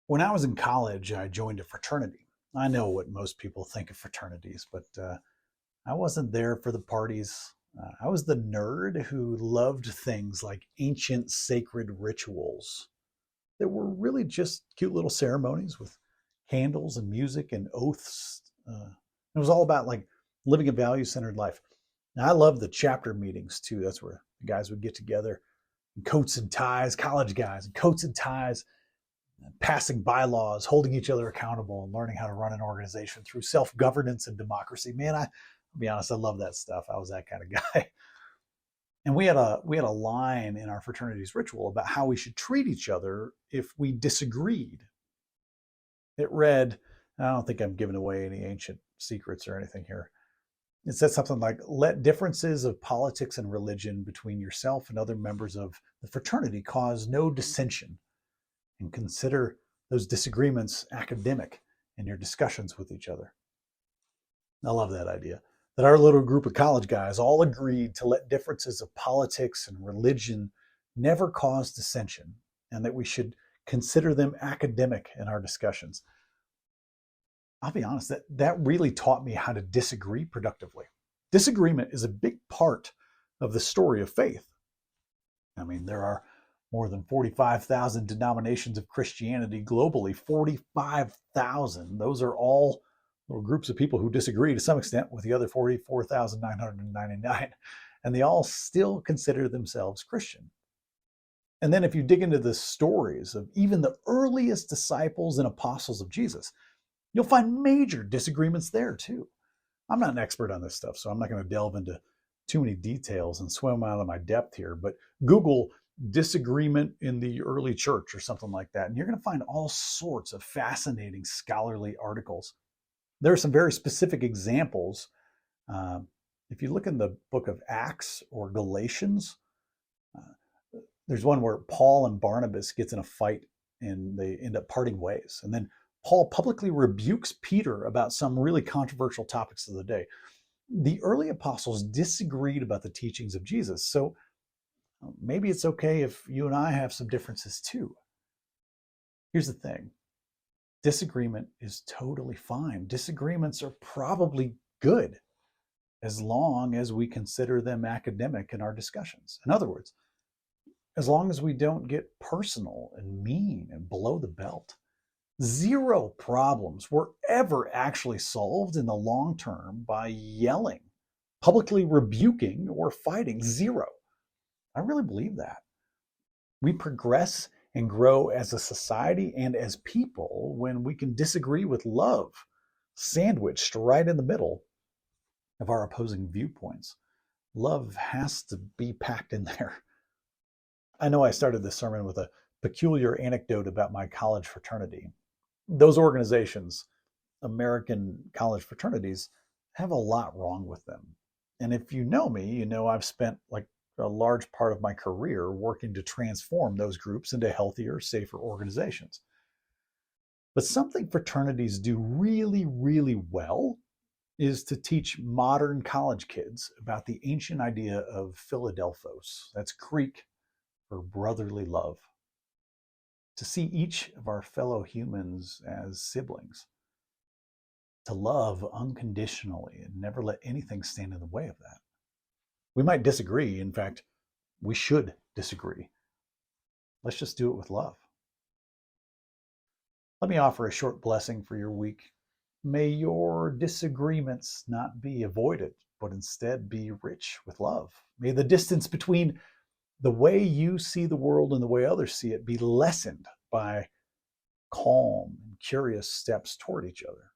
When I was in college, I joined a fraternity. I know what most people think of fraternities, but I wasn't there for the parties. I was the nerd who loved things like ancient sacred rituals that were really just cute little ceremonies with candles and music and oaths. It was all about like living a value centered life. Now, I love the chapter meetings too. That's where the guys would get together in coats and ties, college guys in coats and ties, passing bylaws, holding each other accountable, and learning how to run an organization through self-governance and democracy. Man, I'll be honest, I love that stuff. I was that kind of guy. And we had a line in our fraternity's ritual about how we should treat each other if we disagreed. It read, I don't think I'm giving away any ancient secrets or anything here. It said something like, let differences of politics and religion between yourself and other members of the fraternity cause no dissension, and consider those disagreements academic in your discussions with each other. I love that idea. That our little group of college guys all agreed to let differences of politics and religion never cause dissension, and that we should consider them academic in our discussions. I'll be honest, that really taught me how to disagree productively. Disagreement is a big part of the story of faith. I mean, there are more than 45,000 denominations of Christianity globally. 45,000. Those are all little groups of people who disagree to some extent with the other 44,999. And they all still consider themselves Christian. And then if you dig into the stories of even the earliest disciples and apostles of Jesus, you'll find major disagreements there too. I'm not an expert on this stuff, so I'm not going to delve into too many details and swim out of my depth here, but Google disagreement in the early church or something like that, and you're going to find all sorts of fascinating scholarly articles. There are some very specific examples. If you look in the book of Acts or Galatians, there's one where Paul and Barnabas gets in a fight and they end up parting ways. And then Paul publicly rebukes Peter about some really controversial topics of the day. The early apostles disagreed about the teachings of Jesus. So maybe it's okay if you and I have some differences too. Here's the thing. Disagreement is totally fine. Disagreements are probably good as long as we consider them academic in our discussions. In other words, as long as we don't get personal and mean and below the belt. Zero problems were ever actually solved in the long term by yelling, publicly rebuking, or fighting. Zero. I really believe that. We progress and grow as a society and as people when we can disagree with love, sandwiched right in the middle of our opposing viewpoints. Love has to be packed in there. I know I started this sermon with a peculiar anecdote about my college fraternity. Those organizations, American college fraternities, have a lot wrong with them. And if you know me, you know I've spent like a large part of my career working to transform those groups into healthier, safer organizations. But something fraternities do really, really well is to teach modern college kids about the ancient idea of Philadelphos. That's Greek for brotherly love. To see each of our fellow humans as siblings, to love unconditionally and never let anything stand in the way of that. We might disagree. In fact, we should disagree. Let's just do it with love. Let me offer a short blessing for your week. May your disagreements not be avoided, but instead be rich with love. May the distance between the way you see the world and the way others see it be lessened by calm and curious steps toward each other.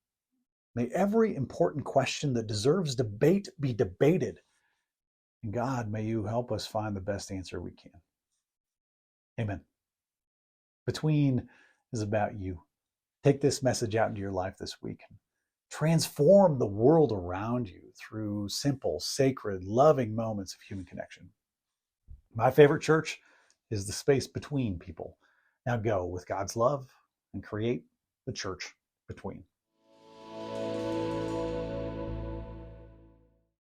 May every important question that deserves debate be debated. And God, may you help us find the best answer we can. Amen. Between is about you. Take this message out into your life this week and transform the world around you through simple, sacred, loving moments of human connection. My favorite church is the space between people. Now go with God's love and create the church between.